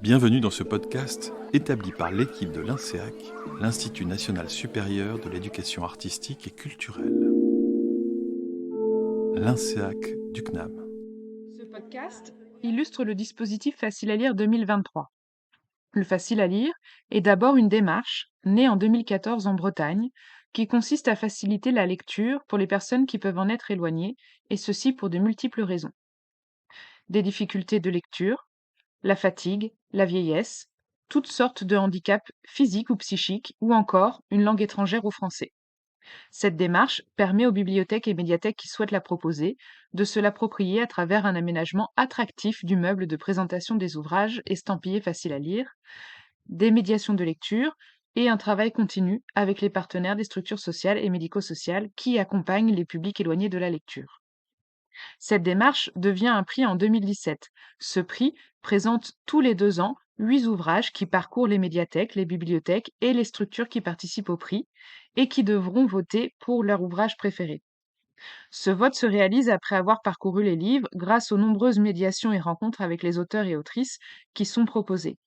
Bienvenue dans ce podcast établi par l'équipe de l'INSEAC, l'Institut national supérieur de l'éducation artistique et culturelle. L'INSEAC du CNAM. Ce podcast illustre le dispositif Facile à lire 2023. Le Facile à lire est d'abord une démarche née en 2014 en Bretagne qui consiste à faciliter la lecture pour les personnes qui peuvent en être éloignées, et ceci pour de multiples raisons. Des difficultés de lecture, la fatigue, la vieillesse, toutes sortes de handicaps physiques ou psychiques, ou encore une langue étrangère au français. Cette démarche permet aux bibliothèques et médiathèques qui souhaitent la proposer de se l'approprier à travers un aménagement attractif du meuble de présentation des ouvrages estampillés faciles à lire, des médiations de lecture et un travail continu avec les partenaires des structures sociales et médico-sociales qui accompagnent les publics éloignés de la lecture. Cette démarche devient un prix en 2017. Ce prix présente tous les 2 ans 8 ouvrages qui parcourent les médiathèques, les bibliothèques et les structures qui participent au prix et qui devront voter pour leur ouvrage préféré. Ce vote se réalise après avoir parcouru les livres grâce aux nombreuses médiations et rencontres avec les auteurs et autrices qui sont proposés.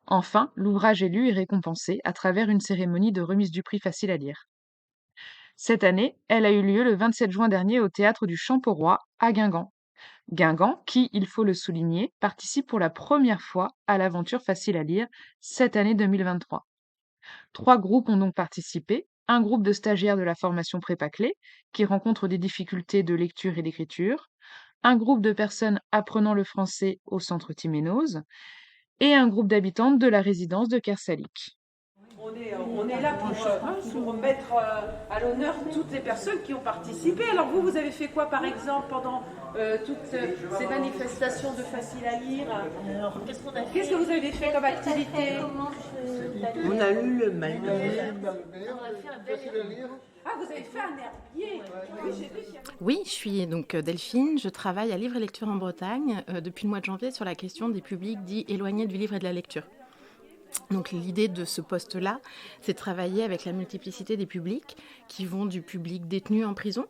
Enfin, l'ouvrage élu est récompensé à travers une cérémonie de remise du prix Facile à lire. Cette année, elle a eu lieu le 27 juin dernier au théâtre du Champ-Roi à Guingamp. Guingamp, qui, il faut le souligner, participe pour la première fois à l'aventure Facile à lire cette année 2023. 3 groupes ont donc participé. Un groupe de stagiaires de la formation Prépa-Clé, qui rencontrent des difficultés de lecture et d'écriture, un groupe de personnes apprenant le français au centre Timénose, et un groupe d'habitantes de la résidence de Kersalik. On est là pour mettre à l'honneur toutes les personnes qui ont participé. Alors vous avez fait quoi par exemple pendant toutes ces manifestations de Facile à lire? Alors, qu'est-ce qu'on a fait? Qu'est-ce que vous avez fait comme activité? On a lu le manuel. Ah, vous avez fait un herbier. Oui, j'ai vu qu'il y avait... Oui, je suis donc Delphine, je travaille à Livre et Lecture en Bretagne depuis le mois de janvier sur la question des publics dits éloignés du livre et de la lecture. Donc l'idée de ce poste-là, c'est de travailler avec la multiplicité des publics qui vont du public détenu en prison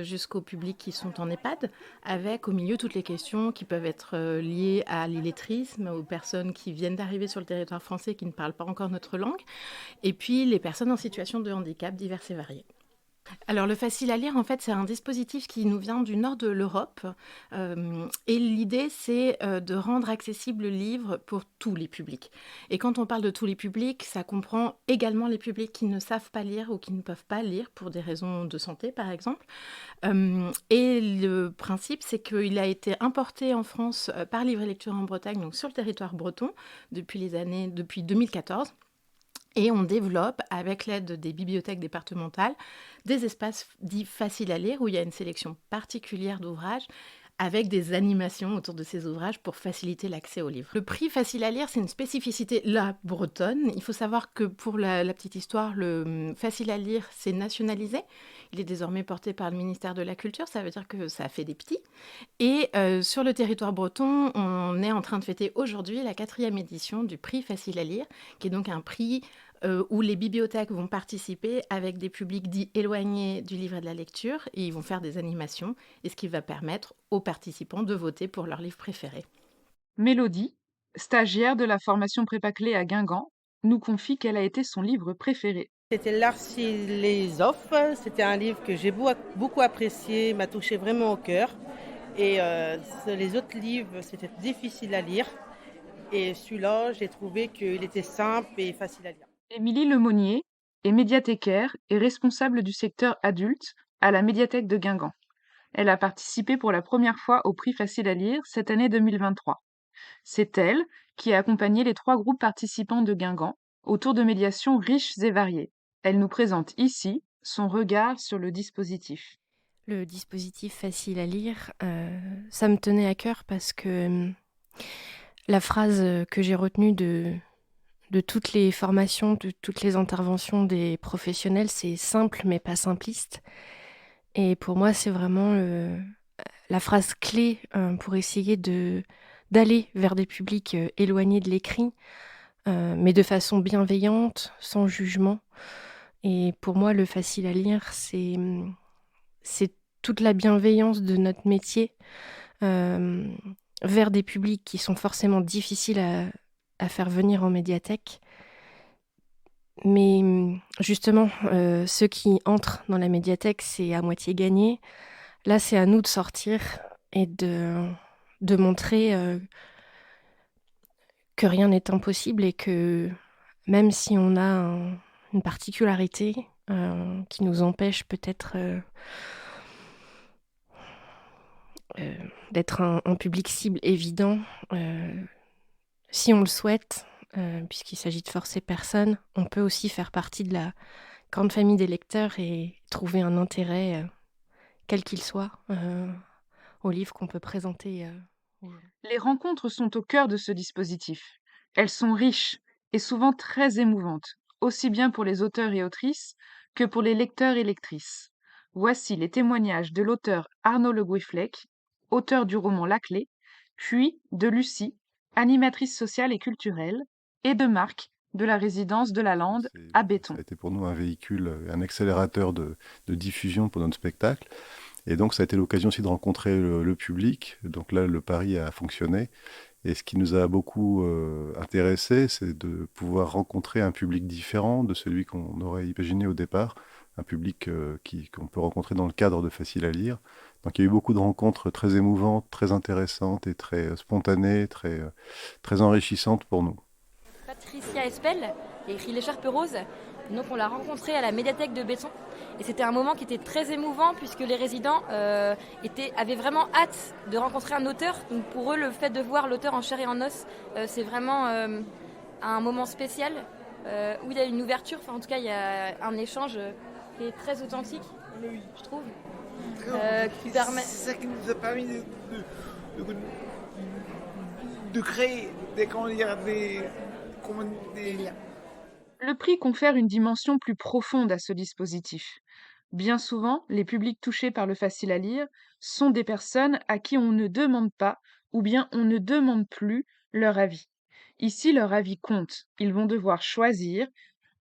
jusqu'aux publics qui sont en EHPAD, avec au milieu toutes les questions qui peuvent être liées à l'illettrisme, aux personnes qui viennent d'arriver sur le territoire français qui ne parlent pas encore notre langue, et puis les personnes en situation de handicap divers et variés. Alors le Facile à lire, en fait, c'est un dispositif qui nous vient du nord de l'Europe et l'idée, c'est de rendre accessible le livre pour tous les publics. Et quand on parle de tous les publics, ça comprend également les publics qui ne savent pas lire ou qui ne peuvent pas lire pour des raisons de santé, par exemple. Et le principe, c'est qu'il a été importé en France par Livre et Lecture en Bretagne, donc sur le territoire breton, depuis 2014. Et on développe, avec l'aide des bibliothèques départementales, des espaces dits faciles à lire où il y a une sélection particulière d'ouvrages avec des animations autour de ces ouvrages pour faciliter l'accès aux livres. Le prix Facile à lire, c'est une spécificité bretonne. Il faut savoir que pour la petite histoire, le Facile à lire, c'est nationalisé. Il est désormais porté par le ministère de la Culture, ça veut dire que ça a fait des petits. Et sur le territoire breton, on est en train de fêter aujourd'hui la 4e édition du prix Facile à lire, qui est donc un prix où les bibliothèques vont participer avec des publics dits éloignés du livre et de la lecture, et ils vont faire des animations, et ce qui va permettre aux participants de voter pour leur livre préféré. Mélodie, stagiaire de la formation Prépa-Clé à Guingamp, nous confie quel a été son livre préféré. C'était l'Arcilésophe. C'était un livre que j'ai beaucoup apprécié, m'a touché vraiment au cœur. Et les autres livres, c'était difficile à lire. Et celui-là, j'ai trouvé qu'il était simple et facile à lire. Émilie Lemonnier est médiathécaire et responsable du secteur adulte à la médiathèque de Guingamp. Elle a participé pour la première fois au prix Facile à lire cette année 2023. C'est elle qui a accompagné les 3 groupes participants de Guingamp autour de médiations riches et variées. Elle nous présente ici son regard sur le dispositif. Le dispositif Facile à lire, ça me tenait à cœur parce que la phrase que j'ai retenue de toutes les formations, de toutes les interventions des professionnels, c'est simple mais pas simpliste. Et pour moi, c'est vraiment la phrase clé pour essayer d'aller vers des publics éloignés de l'écrit, mais de façon bienveillante, sans jugement. Et pour moi, le Facile à lire, c'est toute la bienveillance de notre métier vers des publics qui sont forcément difficiles à faire venir en médiathèque. Mais justement, ceux qui entrent dans la médiathèque, c'est à moitié gagné. Là, c'est à nous de sortir et de montrer que rien n'est impossible et que même si on a une particularité qui nous empêche peut-être d'être un public cible évident, si on le souhaite, puisqu'il s'agit de forcer personne, on peut aussi faire partie de la grande famille des lecteurs et trouver un intérêt, quel qu'il soit, au livre qu'on peut présenter aux gens. Les rencontres sont au cœur de ce dispositif. Elles sont riches et souvent très émouvantes, aussi bien pour les auteurs et autrices que pour les lecteurs et lectrices. Voici les témoignages de l'auteur Arnaud Le Gouiflec, auteur du roman La Clé, puis de Lucie, animatrice sociale et culturelle, et de Marc, de la résidence de la Lande à Ça Béton. a été pour nous un véhicule, un accélérateur de diffusion pour notre spectacle. Et donc, ça a été l'occasion aussi de rencontrer le public. Donc là, le pari a fonctionné. Et ce qui nous a beaucoup intéressé, c'est de pouvoir rencontrer un public différent de celui qu'on aurait imaginé au départ, un public qu'on peut rencontrer dans le cadre de Facile à lire. Donc il y a eu beaucoup de rencontres très émouvantes, très intéressantes et très spontanées, très enrichissantes pour nous. Patricia Espel qui a écrit L'écharpe rose. Donc on l'a rencontrée à la médiathèque de Béton. Et c'était un moment qui était très émouvant puisque les résidents avaient vraiment hâte de rencontrer un auteur. Donc pour eux, le fait de voir l'auteur en chair et en os, c'est vraiment un moment spécial où il y a une ouverture. Enfin, en tout cas, il y a un échange qui est très authentique, je trouve. Qui permet... C'est ça qui nous a permis de créer des liens. Le prix confère une dimension plus profonde à ce dispositif. Bien souvent, les publics touchés par le facile à lire sont des personnes à qui on ne demande pas ou bien on ne demande plus leur avis. Ici, leur avis compte. Ils vont devoir choisir,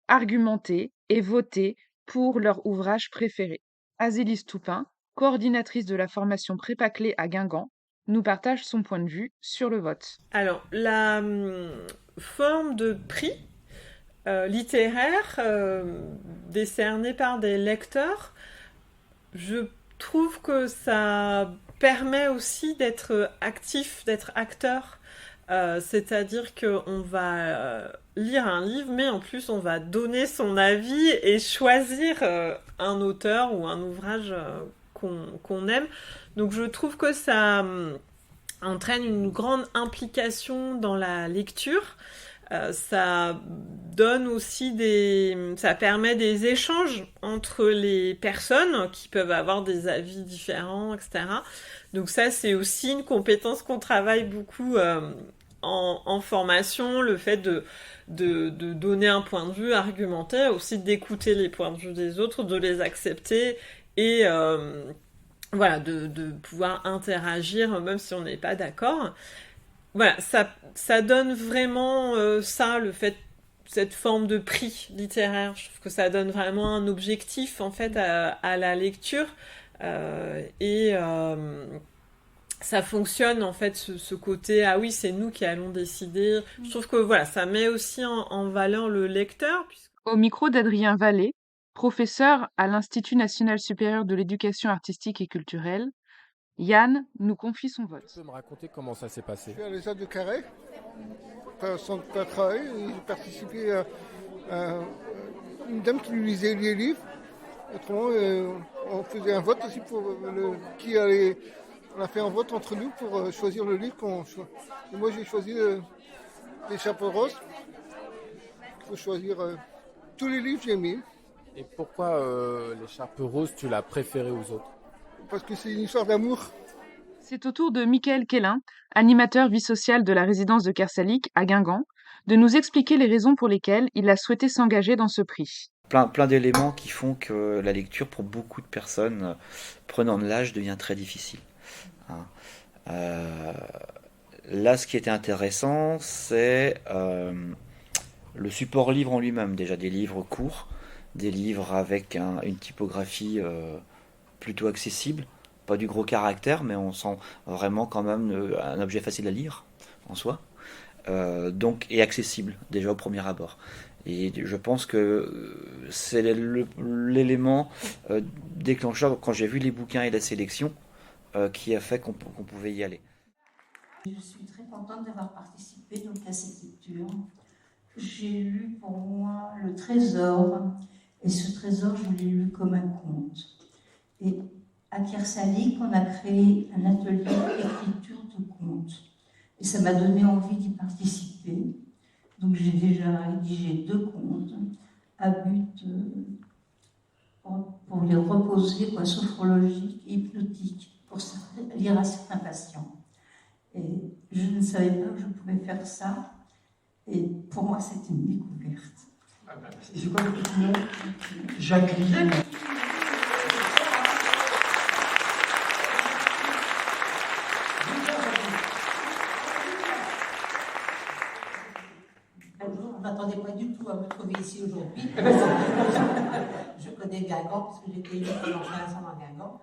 argumenter et voter pour leur ouvrage préféré. Azélis Toupin, coordinatrice de la formation Prépa-Clé à Guingamp, nous partage son point de vue sur le vote. Alors, la forme de prix littéraire décerné par des lecteurs, je trouve que ça permet aussi d'être actif, d'être acteur. C'est-à-dire qu'on va lire un livre, mais en plus on va donner son avis et choisir un auteur ou un ouvrage qu'on aime. Donc je trouve que ça entraîne une grande implication dans la lecture. Ça donne aussi ça permet des échanges entre les personnes qui peuvent avoir des avis différents, etc. Donc ça, c'est aussi une compétence qu'on travaille beaucoup en formation, le fait de donner un point de vue argumenté, aussi d'écouter les points de vue des autres, de les accepter et voilà, de pouvoir interagir même si on n'est pas d'accord. Voilà, ça donne vraiment ça, le fait, cette forme de prix littéraire. Je trouve que ça donne vraiment un objectif en fait à la lecture et ça fonctionne en fait ce côté ah oui c'est nous qui allons décider. Je trouve que voilà ça met aussi en valeur le lecteur. Au micro d'Adrien Vallée, professeur à l'Institut national supérieur de l'éducation artistique et culturelle, Yann nous confie son vote. Tu peux me raconter comment ça s'est passé? Je suis à l'ESA de Carhaix, un centre de travail, et j'ai participé à une dame qui lui lisait les livres. Autrement, on faisait un vote aussi pour on a fait un vote entre nous pour choisir le livre qu'on choisit. Et moi, j'ai choisi L'écharpe rose. Il faut choisir tous les livres que j'ai mis. Et pourquoi L'écharpe rose, tu l'as préférée aux autres? Parce que c'est une histoire d'amour. C'est au tour de Mickaël Quélin, animateur vie sociale de la résidence de Kersalic à Guingamp, de nous expliquer les raisons pour lesquelles il a souhaité s'engager dans ce prix. Plein d'éléments qui font que la lecture, pour beaucoup de personnes prenant de l'âge, devient très difficile. Là, ce qui était intéressant, c'est le support livre en lui-même. Déjà des livres courts, des livres avec une typographie plutôt accessible, pas du gros caractère, mais on sent vraiment quand même un objet facile à lire en soi. et accessible déjà au premier abord. Et je pense que c'est l'élément déclencheur quand j'ai vu les bouquins et la sélection qui a fait qu'on pouvait y aller. Je suis très contente d'avoir participé donc, à cette lecture. J'ai lu pour moi Le Trésor, et ce trésor, je l'ai lu comme un conte. Et à Kersalik, on a créé un atelier d'écriture de contes. Et ça m'a donné envie d'y participer. Donc j'ai déjà rédigé 2 contes à but pour les reposer, sophrologique et hypnotique, pour lire à certains patients. Et je ne savais pas que je pouvais faire ça. Et pour moi, c'était une découverte. Et c'est quoi votre nom? Jacqueline. Bonjour, je ne m'attendais pas du tout à me trouver ici aujourd'hui. Je connais Guingamp parce que j'étais élue pendant 15 ans à Guingamp.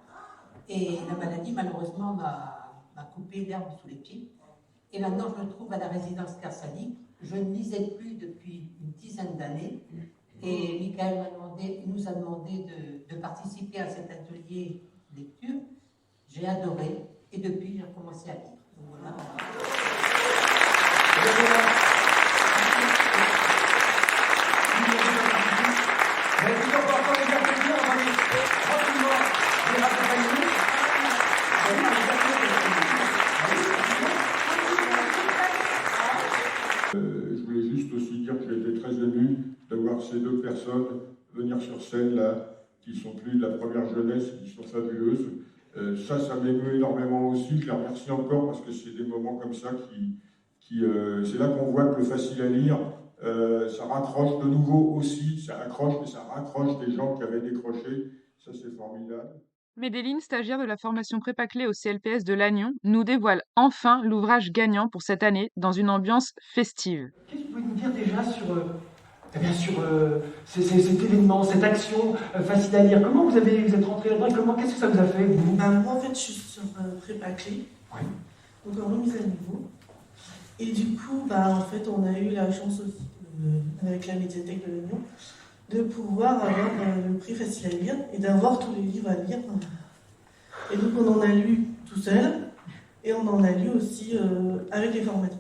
Et la maladie, malheureusement, m'a coupé l'herbe sous les pieds. Et maintenant, je me trouve à la résidence Kersalik. Je ne lisais plus depuis une dizaine d'années. Et Michael nous a demandé de participer à cet atelier lecture. J'ai adoré. Et depuis, j'ai recommencé à lire. Donc, voilà. Je voulais juste aussi dire que j'ai été très ému de voir ces 2 personnes venir sur scène là, qui sont plus de la première jeunesse, qui sont fabuleuses. Ça m'émeut énormément aussi. Je les remercie encore parce que c'est des moments comme ça c'est là qu'on voit que le facile à lire, ça raccroche de nouveau aussi, ça accroche, mais ça raccroche des gens qui avaient décroché. Ça, c'est formidable. Médéline, stagiaire de la formation prépa-clé au CLPS de Lannion, nous dévoile enfin l'ouvrage gagnant pour cette année dans une ambiance festive. Qu'est-ce que vous pouvez nous dire déjà sur cet événement, cette action facile à lire? Comment vous êtes rentré là-dedans et qu'est-ce que ça vous a fait, vous? Moi, en fait, je suis sur prépa-clé, donc en remise à niveau. Et du coup, en fait, on a eu la chance aussi, avec la médiathèque de Lannion, de pouvoir avoir le prix facile à lire et d'avoir tous les livres à lire. Et donc on en a lu tout seul et on en a lu aussi avec les formatrices.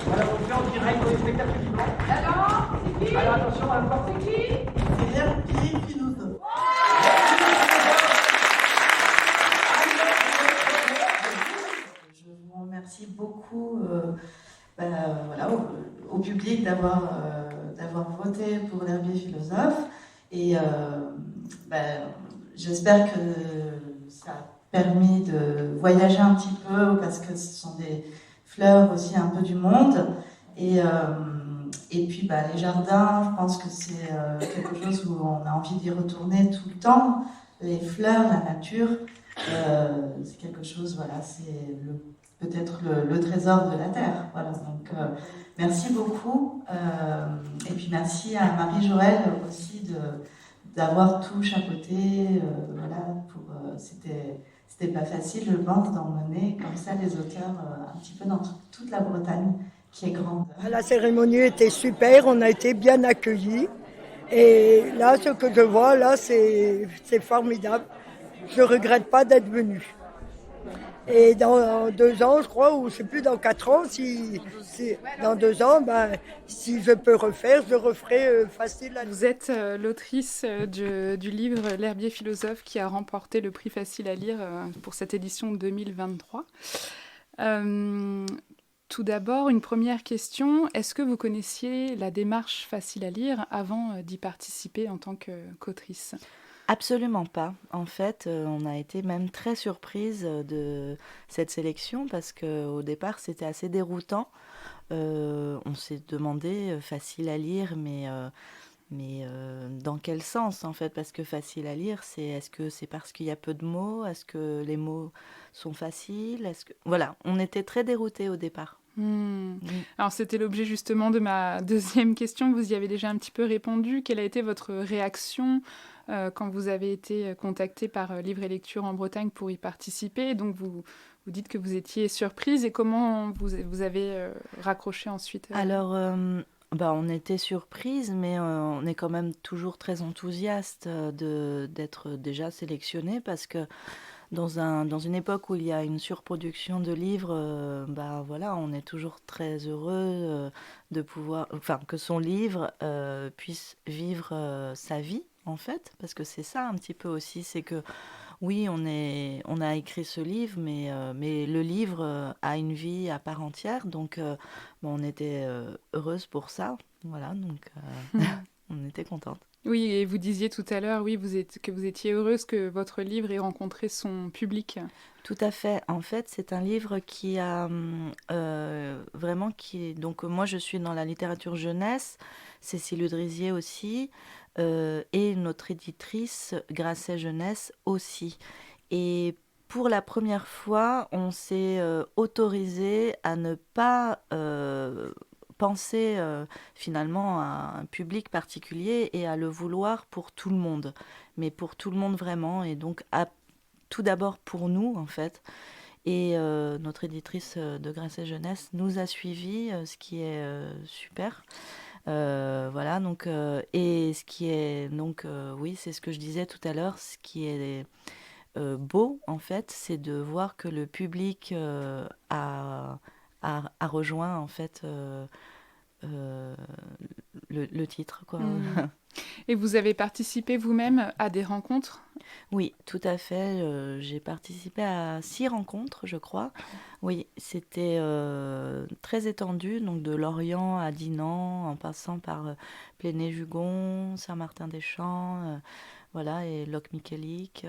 Voilà, on le fait en direct dans les spectacles vivants. Alors, c'est qui? Alors attention, on va voir c'est qui? C'est l'herbier philosophe. Je vous remercie beaucoup au public d'avoir voté pour l'herbier philosophe. Et j'espère que ça a permis de voyager un petit peu parce que ce sont des fleurs aussi un peu du monde. Et puis les jardins, je pense que c'est quelque chose où on a envie d'y retourner tout le temps. Les fleurs, la nature, c'est quelque chose, c'est peut-être le trésor de la terre. Voilà, donc merci beaucoup. Et puis merci à Marie-Joëlle aussi d'avoir tout chapeauté. C'était pas facile, je pense, d'emmener comme ça les auteurs un petit peu dans toute la Bretagne, qui est grande. La cérémonie était super, on a été bien accueillis. Et là, ce que je vois, là, c'est formidable. Je ne regrette pas d'être venue. Et dans 2 ans, je crois, ou je ne sais plus, dans 4 ans, dans 2 ans, si je peux refaire, je referai facile à lire. Vous êtes l'autrice du livre L'herbier philosophe qui a remporté le prix facile à lire pour cette édition 2023. Tout d'abord, une première question. Est-ce que vous connaissiez la démarche facile à lire avant d'y participer en tant qu'autrice ? Absolument pas. En fait, on a été même très surprise de cette sélection parce qu'au départ, c'était assez déroutant. On s'est demandé facile à lire, mais dans quel sens en fait? Parce que facile à lire, est-ce que c'est parce qu'il y a peu de mots? Est-ce que les mots sont faciles? Voilà, on était très déroutés au départ. Alors c'était l'objet justement de ma deuxième question, vous y avez déjà un petit peu répondu. Quelle a été votre réaction quand vous avez été contacté par Livre et Lecture en Bretagne pour y participer? Donc vous Vous dites que vous étiez surprise et comment vous avez raccroché ensuite Alors, on était surprise, mais on est quand même toujours très enthousiaste d'être déjà sélectionné parce que dans une époque où il y a une surproduction de livres, voilà, on est toujours très heureux de pouvoir, enfin, que son livre puisse vivre sa vie, en fait, parce que c'est ça un petit peu aussi, c'est que oui, on a écrit ce livre, mais le livre a une vie à part entière, donc on était heureuse pour ça, voilà, donc on était contente. Oui, et vous disiez tout à l'heure, oui, que vous étiez heureuse que votre livre ait rencontré son public. Tout à fait. En fait, c'est un livre qui a vraiment donc moi, je suis dans la littérature jeunesse, Cécile Udrisier aussi, et notre éditrice Grasset Jeunesse aussi. Et pour la première fois, on s'est autorisé à ne pas penser finalement à un public particulier et à le vouloir pour tout le monde, mais pour tout le monde vraiment, et donc tout d'abord pour nous en fait. Et notre éditrice de Grasset Jeunesse nous a suivis, ce qui est super. Voilà, donc, et ce qui est, donc, oui, c'est ce que je disais tout à l'heure, ce qui est beau, en fait, c'est de voir que le public a rejoint, en fait, le titre, quoi. Mmh. Et vous avez participé vous-même à des rencontres ? Oui, tout à fait. J'ai participé à 6 rencontres, je crois. Oui, c'était très étendu, donc de Lorient à Dinan, en passant par Pléné-Jugon, Saint-Martin-des-Champs, voilà, et Locmiquélic,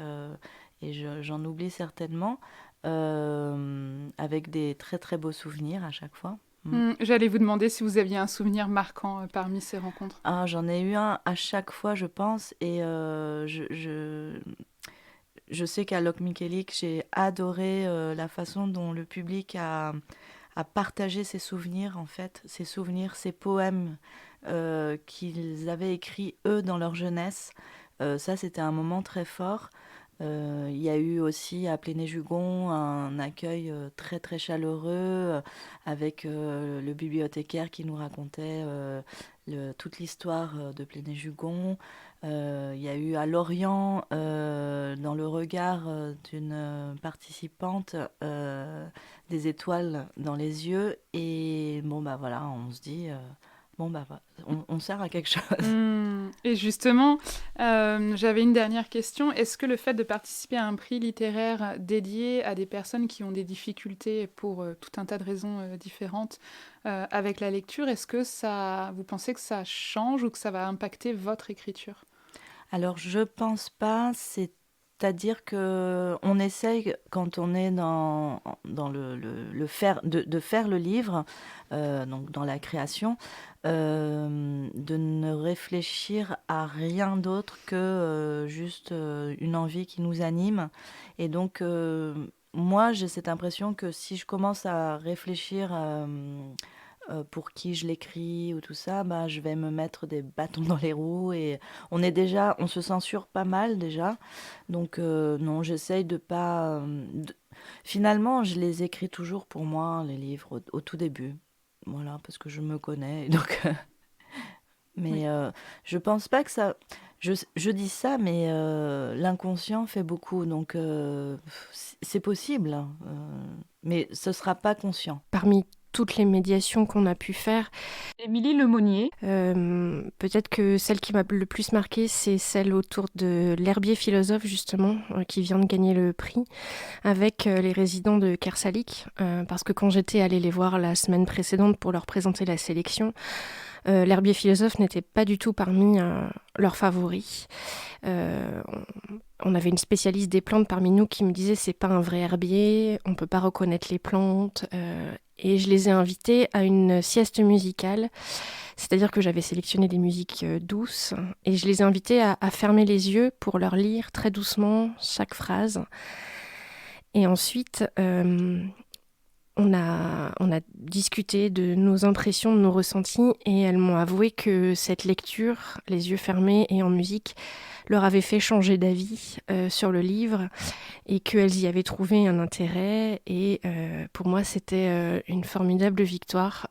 et j'en oublie certainement, avec des très très beaux souvenirs à chaque fois. J'allais vous demander si vous aviez un souvenir marquant parmi ces rencontres. Ah, j'en ai eu un à chaque fois, je pense, et je sais qu'à Locmiquélic, j'ai adoré la façon dont le public a partagé ses souvenirs, en fait, ses souvenirs, ses poèmes qu'ils avaient écrits, eux, dans leur jeunesse. Ça, c'était un moment très fort. Il y a eu aussi à Pléné-Jugon un accueil très très chaleureux avec le bibliothécaire qui nous racontait toute l'histoire de Pléné-Jugon. Il y a eu à Lorient, dans le regard d'une participante, des étoiles dans les yeux. Et bon, voilà, on se dit... on sert à quelque chose. Et justement, j'avais une dernière question. Est-ce que le fait de participer à un prix littéraire dédié à des personnes qui ont des difficultés pour tout un tas de raisons différentes avec la lecture, est-ce que vous pensez que ça change ou que ça va impacter votre écriture ? Alors, je pense pas. C'est-à-dire que on essaye, quand on est dans le faire, de faire le livre, donc dans la création, de ne réfléchir à rien d'autre que juste une envie qui nous anime. Et donc, moi, j'ai cette impression que si je commence à réfléchir pour qui je l'écris ou tout ça, je vais me mettre des bâtons dans les roues et on se censure pas mal déjà. Donc non, j'essaye de pas... Finalement, je les écris toujours pour moi, les livres, au tout début. Voilà, parce que je me connais. Donc, mais oui. Je pense pas que ça... Je dis ça, mais l'inconscient fait beaucoup. Donc c'est possible, mais ce sera pas conscient. Parmi toutes les médiations qu'on a pu faire. Émilie Lemonnier. Peut-être que celle qui m'a le plus marquée, c'est celle autour de l'herbier philosophe, justement, qui vient de gagner le prix, avec les résidents de Kersalik. Parce que quand j'étais allée les voir la semaine précédente pour leur présenter la sélection, l'herbier philosophe n'était pas du tout parmi leurs favoris. On avait une spécialiste des plantes parmi nous qui me disait c'est pas un vrai herbier, on peut pas reconnaître les plantes. Et je les ai invités à une sieste musicale, c'est-à-dire que j'avais sélectionné des musiques douces et je les ai invités à fermer les yeux pour leur lire très doucement chaque phrase. Et ensuite, on a discuté de nos impressions, de nos ressentis, et elles m'ont avoué que cette lecture, les yeux fermés et en musique, leur avait fait changer d'avis sur le livre et qu'elles y avaient trouvé un intérêt. Et pour moi, c'était une formidable victoire.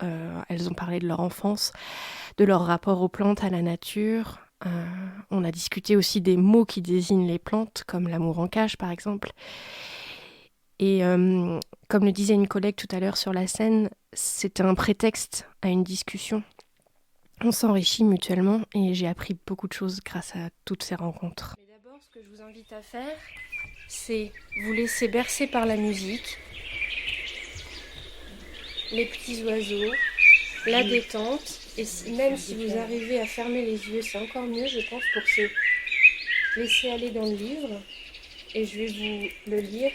Elles ont parlé de leur enfance, de leur rapport aux plantes, à la nature. On a discuté aussi des mots qui désignent les plantes, comme l'amour en cage, par exemple. Et comme le disait une collègue tout à l'heure sur la scène, c'était un prétexte à une discussion. On s'enrichit mutuellement et j'ai appris beaucoup de choses grâce à toutes ces rencontres. Mais d'abord, ce que je vous invite à faire, c'est vous laisser bercer par la musique, les petits oiseaux, la détente. Et même si vous arrivez à fermer les yeux, c'est encore mieux, je pense, pour se laisser aller dans le livre. Et je vais vous le lire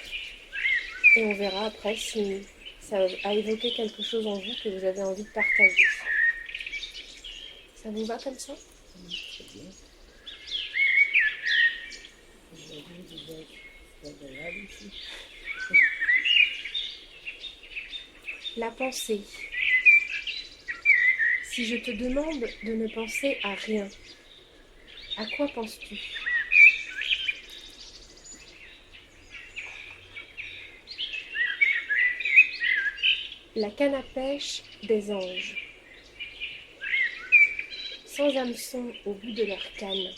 et on verra après si ça a évoqué quelque chose en vous que vous avez envie de partager. Ça vous va comme ça ? La pensée. Si je te demande de ne penser à rien, à quoi penses-tu ? La canne à pêche des anges. Sans hameçon au bout de leur canne,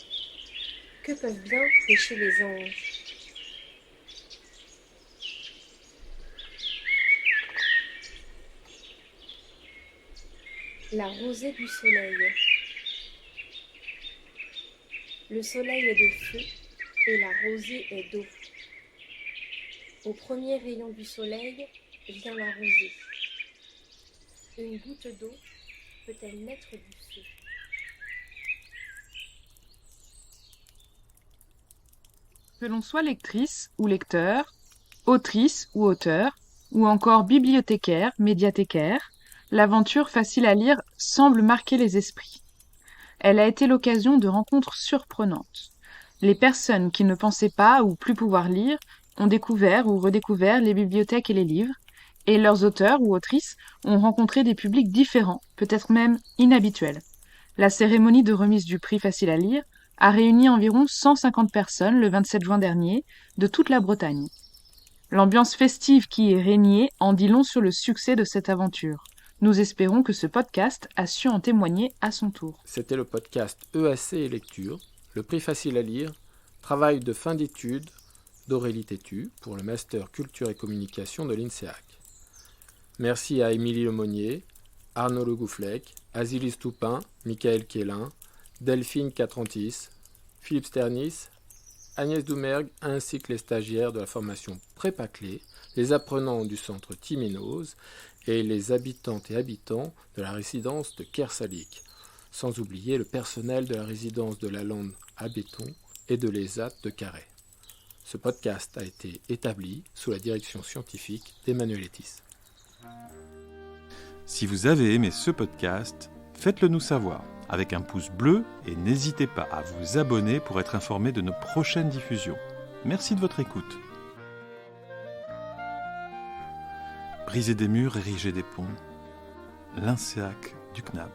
que peuvent bien pêcher les anges ? La rosée du soleil. Le soleil est de feu et la rosée est d'eau. Au premier rayon du soleil vient la rosée. Une goutte d'eau peut-elle naître du feu ? Que l'on soit lectrice ou lecteur, autrice ou auteur, ou encore bibliothécaire, médiathécaire, l'aventure facile à lire semble marquer les esprits. Elle a été l'occasion de rencontres surprenantes. Les personnes qui ne pensaient pas ou plus pouvoir lire ont découvert ou redécouvert les bibliothèques et les livres, et leurs auteurs ou autrices ont rencontré des publics différents, peut-être même inhabituels. La cérémonie de remise du prix facile à lire a réuni environ 150 personnes le 27 juin dernier de toute la Bretagne. L'ambiance festive qui y régnait en dit long sur le succès de cette aventure. Nous espérons que ce podcast a su en témoigner à son tour. C'était le podcast EAC et Lecture, le prix facile à lire, travail de fin d'études d'Aurélie Tétu pour le Master Culture et Communication de l'INSEAC. Merci à Émilie Lemonnier, Arnaud Le Goufflec, Azilis Toupin, Michael Kélin, Delphine Catrantis, Philippe Sternis, Agnès Doumergue, ainsi que les stagiaires de la formation Prépa-Clé, les apprenants du centre Timénose et les habitantes et habitants de la résidence de Kersalik, sans oublier le personnel de la résidence de la Lande à Béton et de l'ESAT de Carhaix. Ce podcast a été établi sous la direction scientifique d'Emmanuel Etis. Si vous avez aimé ce podcast, faites-le nous savoir avec un pouce bleu et n'hésitez pas à vous abonner pour être informé de nos prochaines diffusions. Merci de votre écoute. Briser des murs, ériger des ponts. L'INSEAC du CNAB.